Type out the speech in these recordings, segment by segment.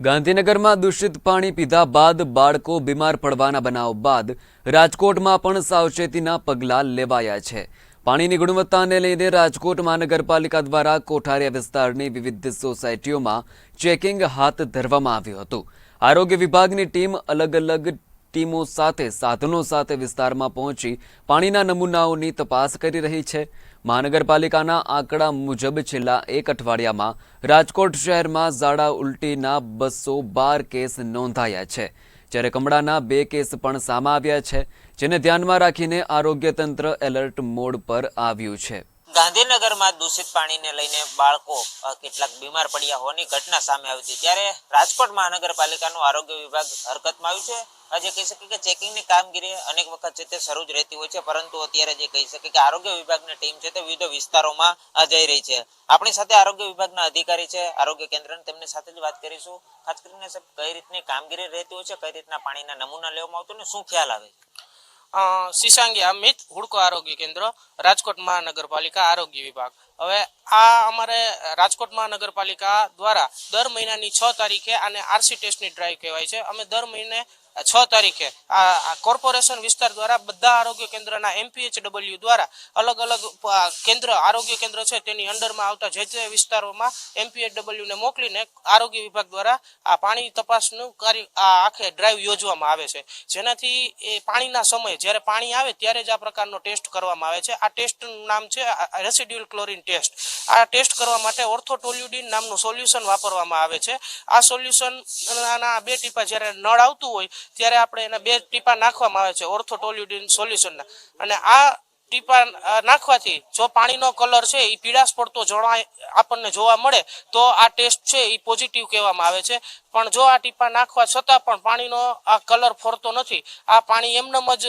ગાંધીનગરમાં દૂષિત પાણી પીધા બાદ બાળકો બીમાર પડવાના બનાવ બાદ રાજકોટમાં પણ સાવચેતીના પગલાં લેવાયા છે। પાણીની ગુણવત્તાને લઈને રાજકોટ મહાનગરપાલિકા દ્વારા કોઠારિયા વિસ્તારની વિવિધ સોસાયટીઓમાં ચેકિંગ હાથ ધરવામાં આવ્યું હતું। આરોગ્ય વિભાગની ટીમ અલગ-અલગ ટીમો સાથે સાધનો સાથે વિસ્તારમાં પહોંચી પાણીના નમૂનાઓની તપાસ કરી રહી છે। મહાનગરપાલિકાના આંકડા મુજબ છેલ્લા એક અઠવાડિયામાં રાજકોટ શહેરમાં ઝાડા ઉલટીના 212 કેસ નોંધાયા છે, જ્યારે કમળાના 2 કેસ પણ સામે આવ્યા છે, જેને ધ્યાનમાં રાખીને આરોગ્ય તંત્ર એલર્ટ મોડ પર આવ્યું છે। ગાંધીનગરમાં દૂષિત પાણીને લઈને બાળકો કેટલાક બીમાર પડ્યા હોવાની ઘટના સામે આવી હતી, ત્યારે રાજકોટ મહાનગરપાલિકાનું આરોગ્ય વિભાગ હરકતમાં આવ્યું છે। જે કહી શકે કે ચેકિંગની કામગીરી અનેક વખત છે તે શરૂ જ રહેતી હોય છે, પરંતુ અત્યારે જે કહી શકે કે આરોગ્ય વિભાગની ટીમ છે તે વિવિધ વિસ્તારોમાં જઈ રહી છે। આપણી સાથે આરોગ્ય વિભાગના અધિકારી છે આરોગ્ય કેન્દ્રની, તેમની સાથે જ વાત કરીશું। ખાસ કરીને સાહેબ, કઈ રીતની કામગીરી રહેતી હોય છે, કઈ રીતના પાણીના નમૂના લેવામાં આવતું ને શું ખ્યાલ આવે? શીશાંગી અમિત, હુડકો આરોગ્ય કેન્દ્ર, રાજકોટ મહાનગરપાલિકા આરોગ્ય વિભાગ। હવે આ અમારે રાજકોટ મહાનગરપાલિકા દ્વારા દર મહિનાની 6 તારીખે આને આરસી ટેસ્ટની ડ્રાઈવ કહેવાય છે। અમે દર મહિને 6 તારીખે આ કોર્પોરેશન વિસ્તાર દ્વારા બધા આરોગ્ય કેન્દ્રના MPHW દ્વારા અલગ અલગ કેન્દ્ર આરોગ્ય કેન્દ્ર છે તેની અંડરમાં આવતા જે તે વિસ્તારોમાં MPHW ને મોકલીને આરોગ્ય વિભાગ દ્વારા આ પાણી તપાસનું કાર્ય આખે ડ્રાઈવ યોજવામાં આવે છે, જેનાથી એ પાણીના સમયે જ્યારે પાણી આવે ત્યારે જ આ પ્રકારનો ટેસ્ટ કરવામાં આવે છે। આ ટેસ્ટનું નામ છે રેસિડ્યુઅલ ક્લોરીન ટેસ્ટ। આ ટેસ્ટ કરવા માટે ઓર્થોટોલ્યુડિન નામનું સોલ્યુશન વાપરવામાં આવે છે। આ સોલ્યુશનના 2 ટીપા જ્યારે નળ આવતું હોય ત્યારે આપણે એના 2 ટીપા નાખવામાં આવે છે ઓર્થોટોલ્યુડિન સોલ્યુશનના, અને આ ટીપા નાખવાથી જો પાણીનો કલર છે એ પીળાશ પડતો આપણને જોવા મળે તો આ ટેસ્ટ છે એ પોઝિટિવ કહેવામાં આવે છે। પણ જો આ ટીપા નાખવા છતાં પણ પાણીનો આ કલર ફરતો નથી, આ પાણી એમનેમ જ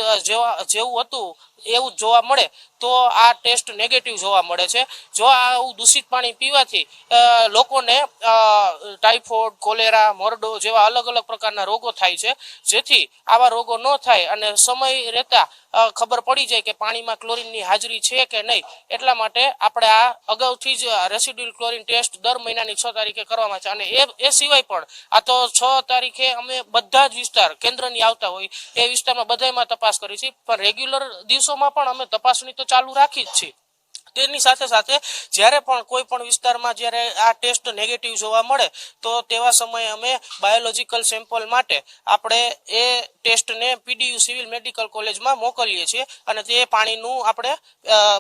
જેવું હતું એવું જ જોવા મળે તો આ ટેસ્ટ નેગેટિવ જોવા મળે છે। જો આવું દૂષિત પાણી પીવાથી લોકોને ટાઇફોઇડ, કોલેરા, મોરડો જેવા અલગ અલગ પ્રકારના રોગો થાય છે, જેથી આવા રોગો ન થાય અને સમય રહેતા ખબર પડી જાય કે પાણીમાં ક્લોરીનની હાજરી છે કે નહીં, એટલા માટે આપણે આ અગાઉથી જ રેસિડ્યુઅલ ક્લોરીન ટેસ્ટ દર મહિનાની 6 તારીખે કરવામાં છે। અને એ સિવાય પણ આ તો 6 તારીખે અમે બધા જ વિસ્તાર કેન્દ્રની આવતા હોય એ વિસ્તારમાં બધામાં તપાસ કરી છે, પણ રેગ્યુલર દિવસોમાં પણ અમે તપાસણી તો ચાલુ રાખી જ છીએ। તેની સાથે સાથે જ્યારે પણ કોઈ પણ વિસ્તારમાં જ્યારે આ ટેસ્ટ નેગેટિવ જોવા મળે તો તેવા સમયે અમે બાયોલોજીકલ સેમ્પલ માટે આપણે એ ટેસ્ટને PDU સિવિલ મેડિકલ કોલેજમાં મોકલીએ છીએ અને તે પાણીનું આપણે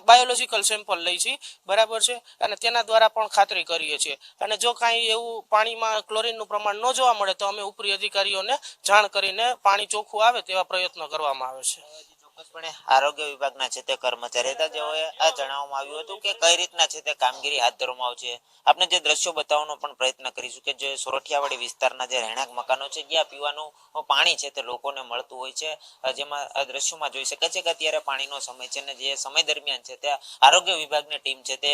બાયોલોજીકલ સેમ્પલ લઈ છીએ, બરાબર છે, અને તેના દ્વારા પણ ખાતરી કરીએ છીએ। અને જો કાંઈ એવું પાણીમાં ક્લોરીનનું પ્રમાણ ન જોવા મળે તો અમે ઉપરી અધિકારીઓને જાણ કરીને પાણી ચોખ્ખું આવે તેવા પ્રયત્નો કરવામાં આવે છે। ચોક્કસપણે આરોગ્ય વિભાગના છે તે કર્મચારી હતા, જેઓએ આ જણાવવામાં આવ્યું હતું કે કઈ રીતના છે તે કામગીરી હાથ ધરવામાં આવશે। આપણે જે દ્રશ્યો બતાવવાનો પણ પ્રયત્ન કરીશું કે જે સોરઠિયાવાડી વિસ્તારના જે રહેણાંક મકાનો છે જ્યાં પીવાનું પાણી છે તે લોકોને મળતું હોય છે, જેમાં આ દ્રશ્યોમાં જોઈ શકાય છે કે અત્યારે પાણીનો સમય છે અને જે સમય દરમિયાન છે તે આરોગ્ય વિભાગની ટીમ છે તે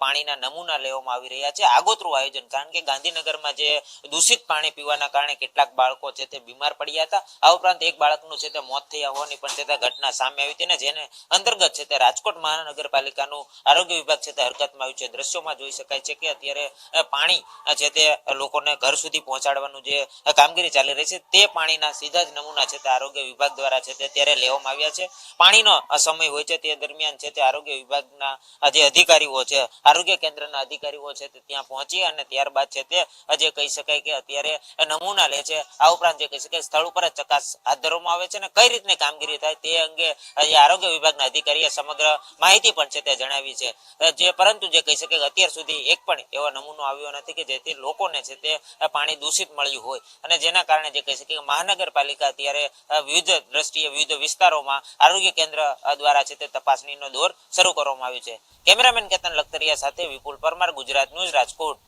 પાણીના નમૂના લેવામાં આવી રહ્યા છે। આગોતરું આયોજન, કારણ કે ગાંધીનગરમાં જે દૂષિત પાણી પીવાના કારણે કેટલાક બાળકો છે તે બીમાર પડ્યા હતા, આ ઉપરાંત એક બાળકનું છે તે મોત થયા હોવાની પણ છે તે ઘટના સામે આવી હતી, ને જેને અંતર્ગત છે તે રાજકોટ મહાનગરપાલિકાનું આરોગ્ય વિભાગ છે તે હરકતમાં આવ્યું છે। દ્રશ્યોમાં જોઈ શકાય છે કે અત્યારે પાણી છે તે લોકોને ઘર સુધી પહોંચાડવાનું જે કામગીરી ચાલી રહી છે તે પાણીના સીધા જ નમૂના છે તે આરોગ્ય વિભાગ દ્વારા છે તે અત્યારે લેવામાં આવ્યા છે। પાણીનો સમય હોય છે તે દરમિયાન છે તે આરોગ્ય વિભાગના જે અધિકારીઓ છે, આરોગ્ય કેન્દ્રના અધિકારીઓ છે તે ત્યાં પહોંચી અને ત્યારબાદ છે તે જે કહી શકાય કે અત્યારે નમૂના લે છે। આ ઉપરાંત જે કહી શકાય સ્થળ ઉપર જ ચકાસ હાથ ધરવામાં આવે છે અને કઈ રીતની કામગીરી થાય તે અંગે આરોગ્ય વિભાગના અધિકારીએ સમગ્ર માહિતી પણ છે તે જણાવી છે। પરંતુ જે કહી શકે અત્યાર સુધી એક પણ એવો નમૂનો આવ્યો નથી કે જેથી લોકોને છે તે પાણી દૂષિત મળ્યું હોય, અને જેના કારણે જે કહી શકે મહાનગરપાલિકા અત્યારે વિવિધ દ્રષ્ટિએ વિવિધ વિસ્તારોમાં આરોગ્ય કેન્દ્ર દ્વારા છે તે તપાસણીનો દોર શરૂ કરવામાં આવ્યો છે। કેમેરામેન કેતન લખતરિયા સાથે વિપુલ પરમાર, ગુજરાત ન્યૂઝ, રાજકોટ।